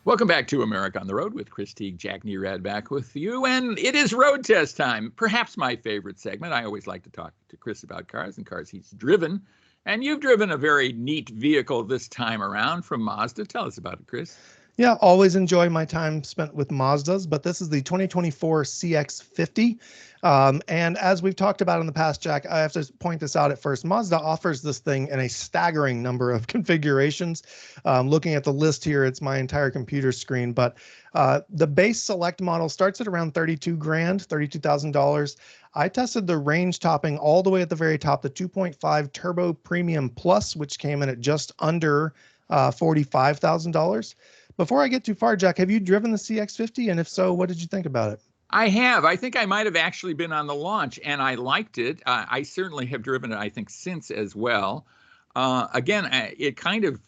Welcome back to America on the Road with Chris Teague, Jack Nerad back with you. And it is road test time, perhaps my favorite segment. I always like to talk to Chris about cars and cars he's driven. And you've driven a very neat vehicle this time around from Mazda. Tell us about it, Chris. Yeah, always enjoy my time spent with Mazdas, but this is the 2024 CX-50. And as we've talked about in the past, Jack, I have to point this out at first. Mazda offers this thing in a staggering number of configurations. Looking at the list here, it's my entire computer screen, but the base select model starts at around $32,000. I tested the range topping all the way at the very top, the 2.5 Turbo Premium Plus, which came in at just under $45,000. Before I get too far, Jack, have you driven the CX-50? And if so, what did you think about it? I have. I think I might have actually been on the launch, and I liked it. I certainly have driven it, I think, since as well. Again, it kind of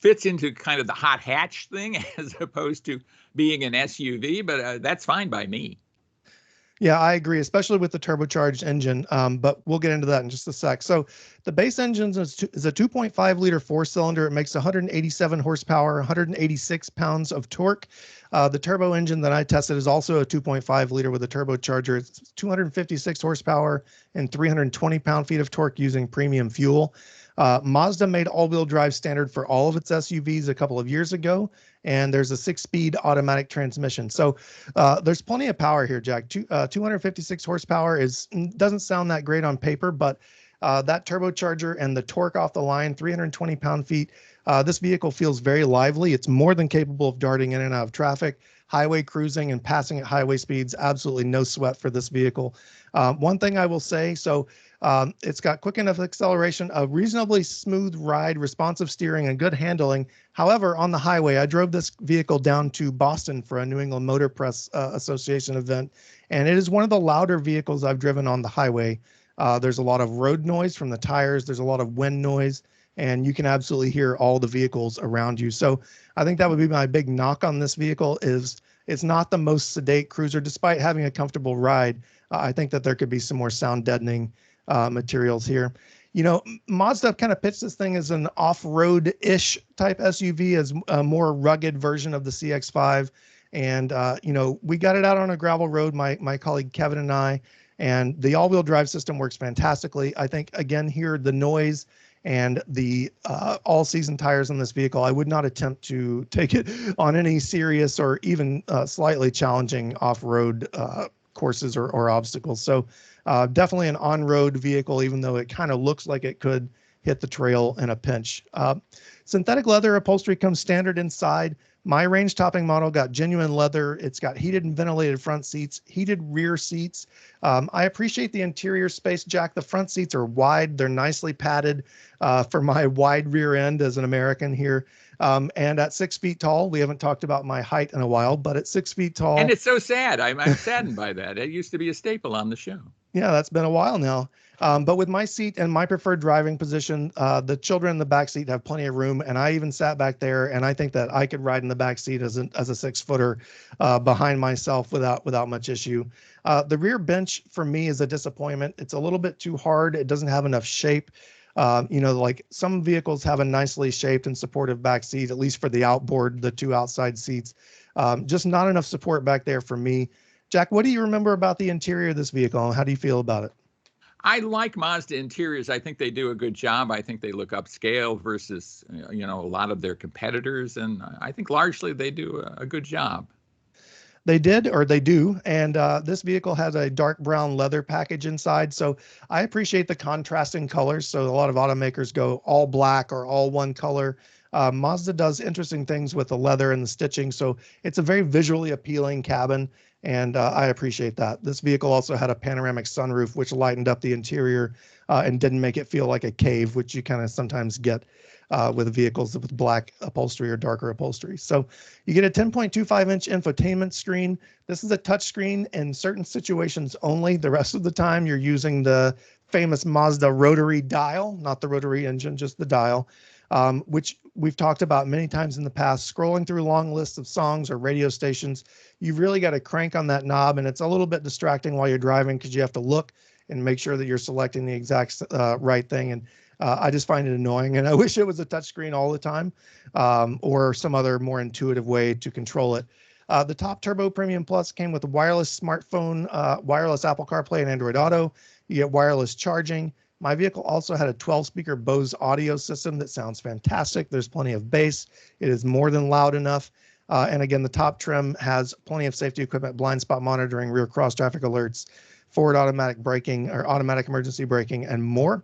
fits into kind of the hot hatch thing as opposed to being an SUV, but that's fine by me. Yeah, I agree, especially with the turbocharged engine, but we'll get into that in just a sec. So the base engine is a 2.5 liter four-cylinder. It makes 187 horsepower, 186 pounds of torque. The turbo engine that I tested is also a 2.5 liter with a turbocharger. It's 256 horsepower and 320 pound-feet of torque using premium fuel. Mazda made all-wheel drive standard for all of its SUVs a couple of years ago, and there's a 6-speed automatic transmission. So there's plenty of power here, Jack. 256 horsepower doesn't sound that great on paper, but that turbocharger and the torque off the line, 320 pound-feet, this vehicle feels very lively. It's more than capable of darting in and out of traffic, highway cruising, and passing at highway speeds. Absolutely no sweat for this vehicle. One thing I will say, it's got quick enough acceleration, a reasonably smooth ride, responsive steering, and good handling. However, on the highway, I drove this vehicle down to Boston for a New England Motor Press Association event, and it is one of the louder vehicles I've driven on the highway. There's a lot of road noise from the tires. There's a lot of wind noise, and you can absolutely hear all the vehicles around you. So I think that would be my big knock on this vehicle is it's not the most sedate cruiser, despite having a comfortable ride. I think that there could be some more sound deadening materials here. You know, Mazda kind of pitched this thing as an off-road-ish type SUV, as a more rugged version of the CX-5. And, you know, we got it out on a gravel road, my colleague Kevin and I, and the all-wheel drive system works fantastically. I think, again, here, the noise and the all-season tires on this vehicle, I would not attempt to take it on any serious or even slightly challenging off-road courses or obstacles. So definitely an on-road vehicle, even though it kind of looks like it could hit the trail in a pinch. Synthetic leather upholstery comes standard inside. My range topping model got genuine leather. It's got heated and ventilated front seats, heated rear seats. I appreciate the interior space, Jack. The front seats are wide. They're nicely padded for my wide rear end as an American here. And at 6 feet tall, we haven't talked about my height in a while, but at 6 feet tall. And it's so sad. I'm saddened by that. It used to be a staple on the show. Yeah, that's been a while now. But with my seat and my preferred driving position, the children in the back seat have plenty of room, and I even sat back there, and I think that I could ride in the back seat as a 6-footer behind myself without much issue. The rear bench for me is a disappointment. It's a little bit too hard. It doesn't have enough shape. You know, like some vehicles have a nicely shaped and supportive back seat, at least for the outboard, the 2 outside seats. Just not enough support back there for me. Jack, what do you remember about the interior of this vehicle, and how do you feel about it? I like Mazda interiors. I think they do a good job. I think they look upscale versus, you know, a lot of their competitors. And I think largely they do a good job. They did, or they do. And this vehicle has a dark brown leather package inside. So I appreciate the contrasting colors. So a lot of automakers go all black or all one color. Mazda does interesting things with the leather and the stitching. So it's a very visually appealing cabin. And I appreciate that. This vehicle also had a panoramic sunroof, which lightened up the interior and didn't make it feel like a cave, which you kind of sometimes get with vehicles with black upholstery or darker upholstery. So you get a 10.25-inch infotainment screen. This is a touch screen in certain situations only. The rest of the time, you're using the famous Mazda rotary dial, not the rotary engine, just the dial, which we've talked about many times in the past. Scrolling through long lists of songs or radio stations, you've really got to crank on that knob, and it's a little bit distracting while you're driving because you have to look and make sure that you're selecting the exact right thing. And I just find it annoying, and I wish it was a touchscreen all the time, or some other more intuitive way to control it. The top Turbo Premium Plus came with a wireless smartphone, wireless Apple CarPlay and Android Auto. You get wireless charging. My vehicle also had a 12-speaker Bose audio system that sounds fantastic. There's plenty of bass. It is more than loud enough. And again, the top trim has plenty of safety equipment, blind spot monitoring, rear cross traffic alerts, forward automatic braking or automatic emergency braking, and more.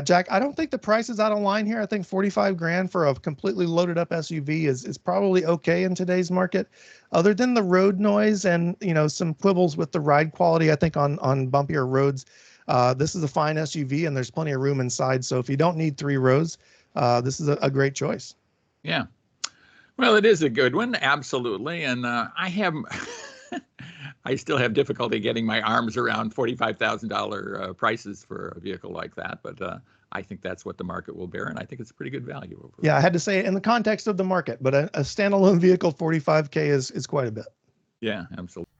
Jack, I don't think the price is out of line here. I think 45 grand for a completely loaded up SUV is probably okay in today's market. Other than the road noise and, some quibbles with the ride quality, I think on bumpier roads, this is a fine SUV and there's plenty of room inside. So if you don't need 3 rows, this is a great choice. Yeah. Well, it is a good one. Absolutely. And I still have difficulty getting my arms around $45,000 prices for a vehicle like that. But I think that's what the market will bear. And I think it's a pretty good value. Overall. Yeah, I had to say it in the context of the market, but a standalone vehicle, 45K is quite a bit. Yeah, absolutely.